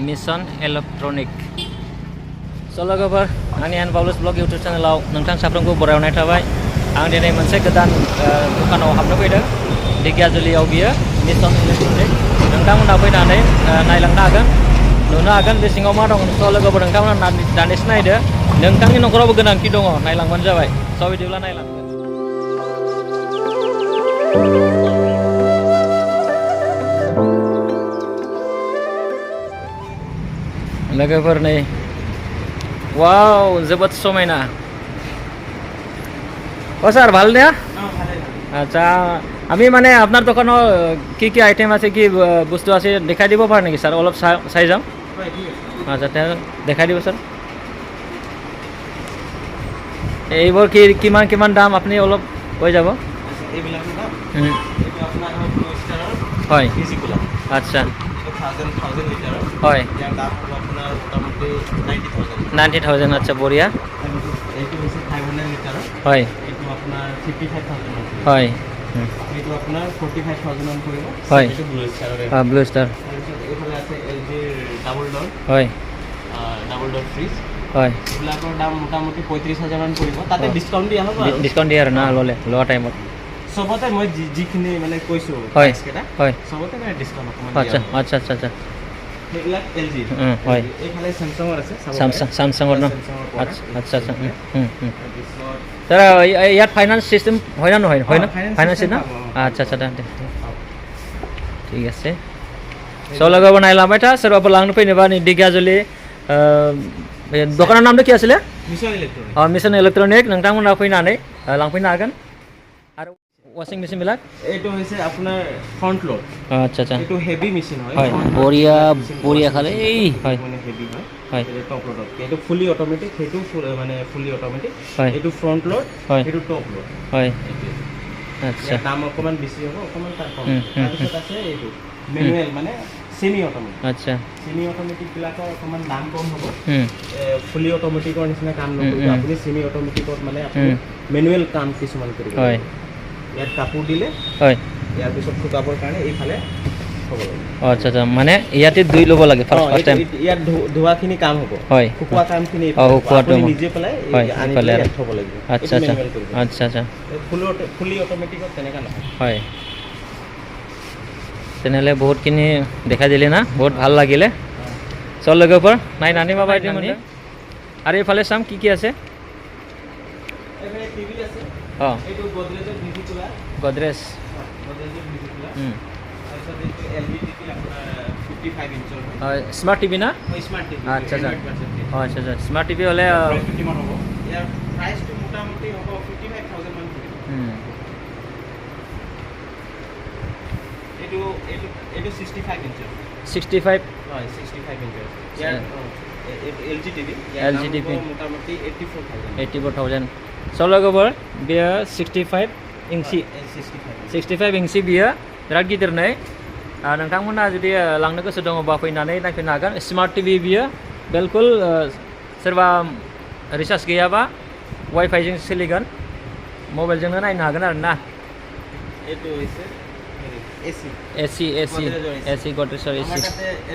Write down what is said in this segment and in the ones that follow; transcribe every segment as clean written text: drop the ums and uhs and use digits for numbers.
Mission electronic सल'गोफोर आंनि N publish blog YouTube चेनेलाव नोंथां साफ्रोमखौ बरायनाय थाबाय। आं दिनै मोनसे गोदान दखानाव हाबनो फैदों। ढेकियाजुलियाव बियो मिशन इलेक्ट्रनिक। नोंथांमोना फैनानै नायलांनो हागोन, नुनो हागोन बे सिङाव मा दं। सल'गोफोर नोंथांमोना दानिसो नायदो। नोंथांनि न'खरावबो गोनांथि दङ, नायलांबानो जाबाय। स' बिदिब्ला नायलांदो। लोगोफोर नै वाव जोबोद समायना। ও স্যার ভালো না? আচ্ছা আমি মানে আপনার দোকানত কি কি আইটেম আছে, কি বস্তু আছে দেখাই দিব পাৰে নেকি স্যাৰ? অলপ চাই যাম। আচ্ছা দেখাই দিব স্যাৰ। এইবোৰ কি কিমান কিমান দাম আপুনি অলপ কৈ যাব। হয় আচ্ছা হয় 90,000 আচ্ছা বঢ়িয়া। হয় হয় হয় ব্লু ষ্টাৰ হয় ডাবল ডোৰ ফ্ৰিজ হয় এইবিলাকৰ দাম মোটামুটি 35,000 মান পৰিব। তাতে ডিসকাউন্ট দিয়া হ'ব আৰু ডিসকাউন্ট দিয়ে আৰু না লোৱা টাইমত সবতে মই যিখিনি মানে কৈছো হয় প্রাইসকেটা হয় সবতে মানে ডিসকাউন্ট অকমান আচ্ছা আচ্ছা আচ্ছা আচ্ছা এইবিলাক LG হয় এইফালে স্যামসাংৰ আছে স্যামসাংৰ ন আচ্ছা আচ্ছা আচ্ছা স্যাৰ ইয়াত ফাইনেন্স চিষ্টেম হয় না নহয়? হয় না ফাইনেন্স চিষ্টেম? আচ্ছা আচ্ছা ঠিক আছে। সলগাব নাইলাম এটা सोरबाफोर लांनो फैनोबा नै ढेकियाजुलि दखाननि नामটো কি আছিলে? Mission electronic. नोंथांमोना फैनानै लांफैनो हागोन। आरो वाशिं मेसिन বিলাক এইটো হৈছে আপোনাৰ ফ্ৰন্ট লোড। আচ্ছা আচ্ছা এইটো হেভি মেচিন হয়। হয় বঢ়িয়া বঢ়িয়া খালে এই হয় মানে হেভি হয়। হয় এটা টপ লোড। এইটো ফুলি অটোমেটিক, সেইটো মানে ফুলি অটোমেটিক। হয় এইটো ফ্ৰন্ট লোড, হয় এইটো টপ লোড। হয় আচ্ছা দাম অকমান বেছি হ'ব, অকমান তাৰ কম। তাৰপিছত আছে এইটো মেনুৱেল মানে সেমি অটোমেটিক। আচ্ছা সেমি অটোমেটিক বিলাকৰ অকমান দাম কম হ'ব। ফুলি অটোমেটিকৰ নিচিনা কাম নকৰিব আপুনি। সেমি অটোমেটিকত মানে আপুনি মেনুৱেল কাম কিছুমান কৰিব। হয় ইয়াত কাপোৰ দিলে হয় ইয়াৰ পিছত শুকাবৰ কাৰণে এইফালে হ'ব লাগিব। আচ্ছা আচ্ছা মানে ইয়াতে দুই ল'ব লাগে ফাৰ্ষ্ট টাইম। ইয়াত ধোৱাখিনি কাম হ'ব, হয় শুকোৱা কামখিনি শুকোৱাটো আপুনি নিজে পেলাই আনি পেলাই ইয়াত থ'ব লাগিব। আচ্ছা আচ্ছা আচ্ছা আচ্ছা ফুলি অটোমেটিকত তেনেকুৱা নহয়। হয় তেনেহ'লে বহুতখিনি দেখাই দিলে না, বহুত ভাল লাগিলে। চল লগৰবোৰ নাইনানি পাবা এতিয়া মানে। আৰু এইফালে চাম কি কি আছে। এইফালে টিভি আছে। অঁ এইটো গডৰেজৰ ভিভি কুলাৰ। গডৰেজ গডৰেজৰ ভিভি কুলাৰ। তাৰপিছত এইটো LG টিভি আপোনাৰ 55 ইঞ্চৰ হয়। স্মাৰ্ট টিভি না? Smart TV. আচ্ছা আচ্ছা অঁ আচ্ছা আচ্ছা স্মাৰ্ট টিভি হ'লে কিমান হ'ব? ইয়াৰ প্ৰাইচটো মোটামুটি হ'ব 55,000 মান পৰিব। এইটো 65 ইঞ্চৰ। 65 হয় 65 ইঞ্চৰ। ইয়াৰ LG টিভি মোটামুটি 84,000 सल'गोफोर बेयो 65 इंसि 65 इंसि बियो बिराद गिदिर नै। नोंथांमोना जुदि लांनो गोसो दङबा फैनानै नायफैनो हागोन। स्मार्ट टिभि बियो बिल्कुल सोरबा रिचार्ज गैयाबा वाइफाइजों सोलिगोन, मबाइलजोंनो नायनो हागोन आरो ना। এইটো হৈছে एसी गडरेजर एसी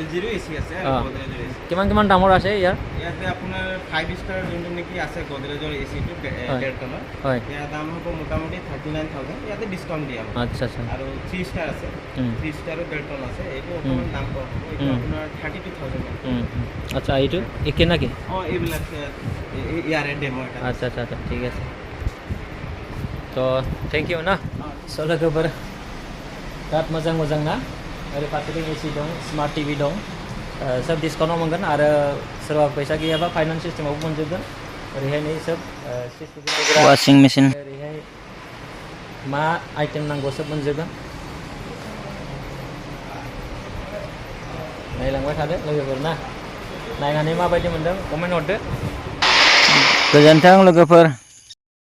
LGৰ এচি আছে। গডৰেজৰ এচি কিমান দামৰ আছে ইয়াৰ? ইয়াতে আপোনাৰ 5 ষ্টাৰ যোনটো নেকি আছে গডৰেজৰ এচিটো 1.5 টনৰ। হয় ইয়াৰ দাম হ'ব মোটামুটি 39,000। ইয়াতে ডিছকাউণ্ট দিয়া হ'ব। আচ্ছা আচ্ছা আৰু 3 ষ্টাৰ আছে, 3 ষ্টাৰো 1.5 টন আছে। এইটো অকণমান দাম কম হ'ব। এইটো আপোনাৰ 32,000। আচ্ছা এইটো একে নাকি? অঁ এইবিলাক ইয়াৰে ডেমো এটা। আচ্ছা আচ্ছা আচ্ছা ঠিক আছে। তো थैंक इउ ना सल'गोफोर बिराद मोजां मोजां ना। ओरै फारसेथिं एसि दं, स्मार्ट टिभि दं, सोब डिसकाउन्टआव मोनगोन। आरो सोरबा फैसा गैयाबा फाइनान्स सिस्टेमावबो मोनजोबगोन। ओरैहाय नै सोब वाशिं मेसिन, ओरैहाय मा आइटेम नांगौ सोब मोनजोबगोन। नायलांबाय थादो लोगोफोर ना, नायनानै माबायदि मोनदों कमेन्ट हरदो। गोजोन्थों लोगोफोर।